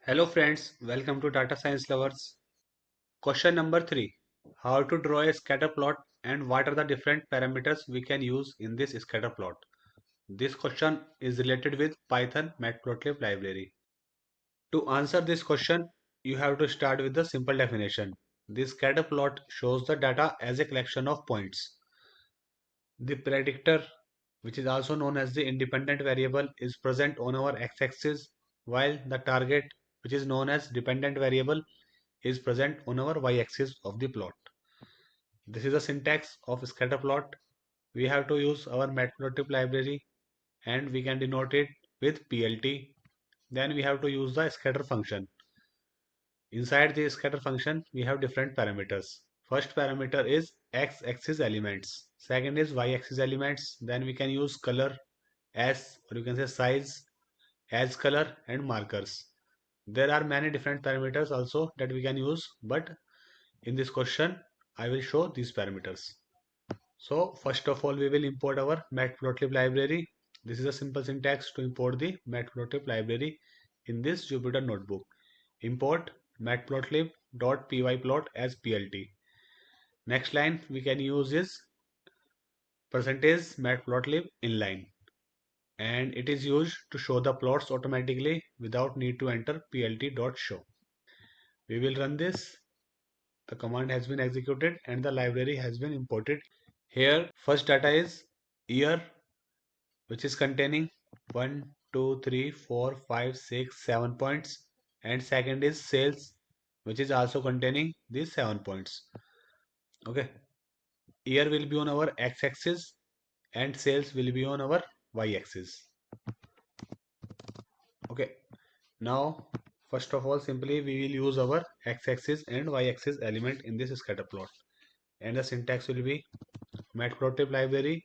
Hello friends, welcome to Data Science Lovers. Question number 3. How to draw a scatter plot and what are the different parameters we can use in this scatter plot? This question is related with Python Matplotlib library. To answer this question, you have to start with the simple definition. This scatter plot shows the data as a collection of points. The predictor, which is also known as the independent variable, is present on our x-axis, while the target, which is known as dependent variable, is present on our y-axis of the plot. This is the syntax of scatter plot. We have to use our matplotlib library and we can denote it with plt. Then we have to use the scatter function. Inside the scatter function, we have different parameters. First parameter is x-axis elements. Second is y-axis elements. Then we can use color as, or you can say size, as color and markers. There are many different parameters also that we can use, but in this question, I will show these parameters. So first of all, we will import our matplotlib library. This is a simple syntax to import the matplotlib library in this Jupyter notebook. Import matplotlib.pyplot as plt. Next line we can use is %matplotlib inline, and it is used to show the plots automatically without need to enter plt.show. We will run this. The command has been executed and the library has been imported. Here first data is year, which is containing 1, 2, 3, 4, 5, 6, 7 points, and second is sales, which is also containing these 7 points. Okay, year will be on our x-axis and sales will be on our y-axis. Okay, now first of all simply we will use our x-axis and y-axis element in this scatter plot, and the syntax will be matplotlib library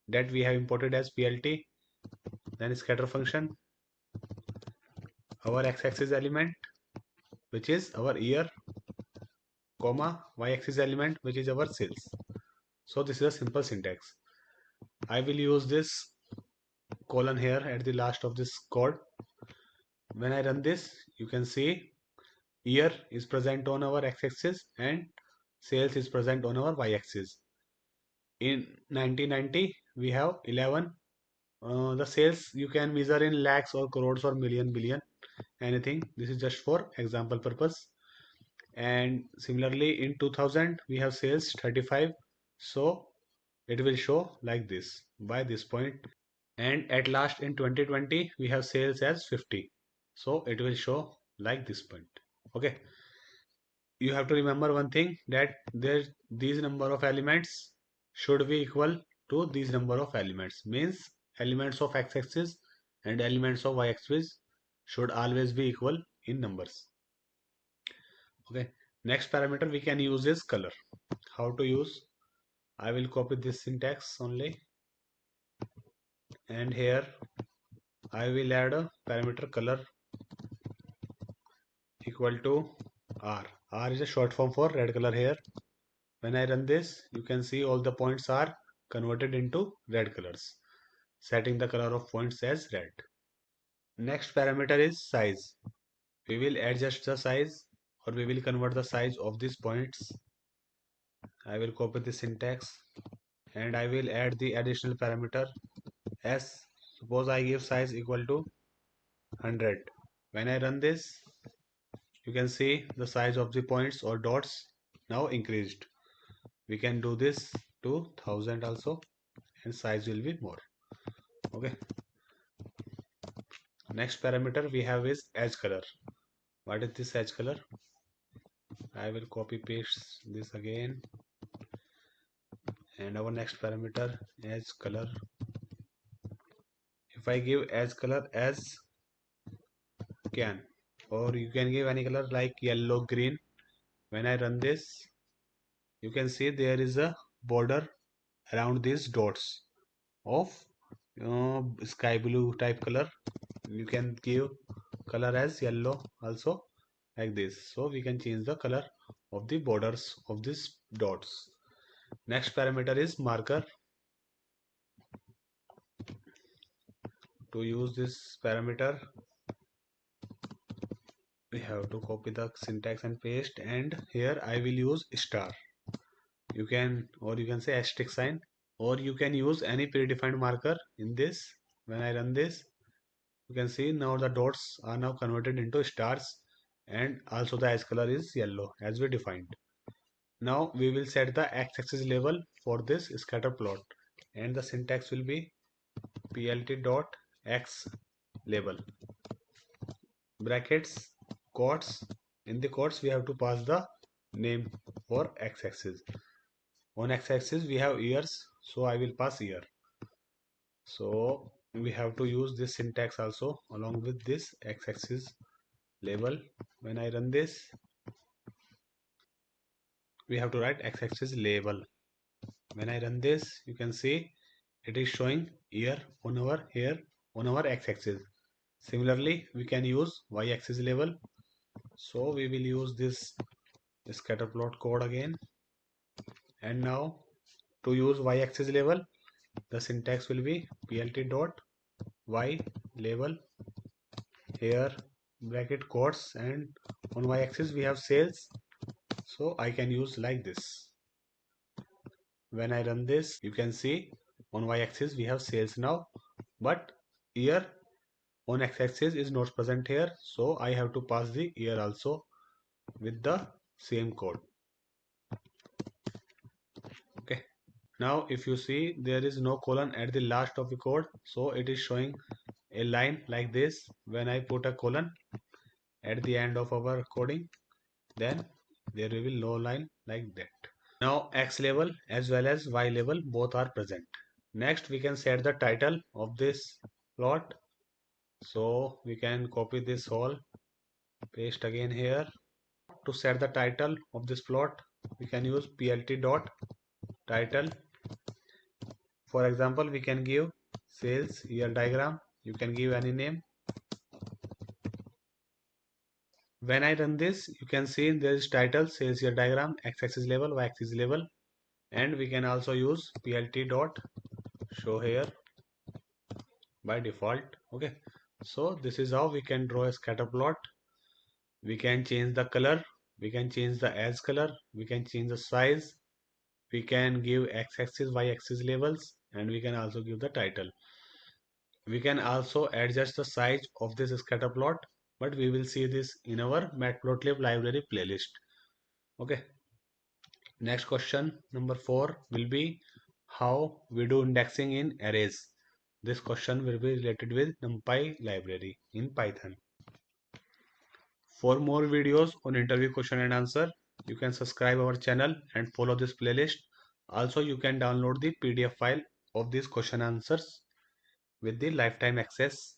that we have imported as plt, then scatter function, our x-axis element which is our year, comma y-axis element which is our sales. So this is a simple syntax. I will use this colon here at the last of this code. When I run this, you can see year is present on our x-axis and sales is present on our y-axis. In 1990 we have 11. The sales you can measure in lakhs or crores or million, billion, anything. This is just for example purpose. And similarly in 2000 we have sales 35, so it will show like this by this point. And at last in 2020 we have sales as 50, so it will show like this point. Okay, you have to remember one thing, that there these number of elements should be equal to these number of elements, means elements of x-axis and elements of y-axis should always be equal in numbers. Okay, next parameter we can use is color. How to use? I will copy this syntax only, and here I will add a parameter color equal to R. R is a short form for red color here. When I run this, you can see all the points are converted into red colors, setting the color of points as red. Next parameter is size. We will adjust the size, or we will convert the size of these points. I will copy the syntax and I will add the additional parameter S. Suppose I give size equal to 100. When I run this, you can see the size of the points or dots now increased. We can do this to 1000 also, and size will be more. Okay, next parameter we have is edge color. What is this edge color? I will copy paste this again, and our next parameter edge color, if I give edge color as cyan, or you can give any color like yellow, green. When I run this, you can see there is a border around these dots of sky blue type color. You can give color as yellow also, like this, so we can change the color of the borders of these dots. Next parameter is marker. To use this parameter, we have to copy the syntax and paste, and here I will use star. You can, or you can say asterisk sign, or you can use any predefined marker in this. When I run this, you can see now the dots are now converted into stars, and also the edge color is yellow as we defined. Now we will set the x-axis label for this scatter plot, and the syntax will be plt.x label brackets quotes. In the quotes we have to pass the name for x-axis. On x-axis we have years, so I will pass year. So we have to use this syntax also along with this x-axis label. When I run this, we have to write x-axis label. When I run this, you can see it is showing year on our here on our x-axis. Similarly, we can use y-axis label. So we will use this scatter plot code again. And now to use y-axis label, the syntax will be plt dot y label here bracket quotes, and on y-axis we have sales, so I can use like this. When I run this, you can see on y-axis we have sales now, but year on x-axis is not present here, so I have to pass the year also with the same code. Okay, now if you see there is no colon at the last of the code, so it is showing a line like this. When I put a colon at the end of our coding, then there will be no line like that. Now x label as well as y label both are present. Next we can set the title of this plot. So we can copy this whole, paste again here. To set the title of this plot, we can use plt dot title. For example, we can give sales year diagram. You can give any name. When I run this, you can see there is title, sales year diagram, x-axis label, y-axis label, and we can also use plt dot show here by default. Okay, so this is how we can draw a scatter plot. We can change the color, we can change the edge color, we can change the size, we can give x-axis y-axis labels, and we can also give the title. We can also adjust the size of this scatter plot, but we will see this in our Matplotlib library playlist. Okay, next question number 4 will be how we do indexing in arrays. This question will be related with NumPy library in Python. For more videos on interview question and answer, you can subscribe our channel and follow this playlist. Also, you can download the PDF file of these question answers with the lifetime access.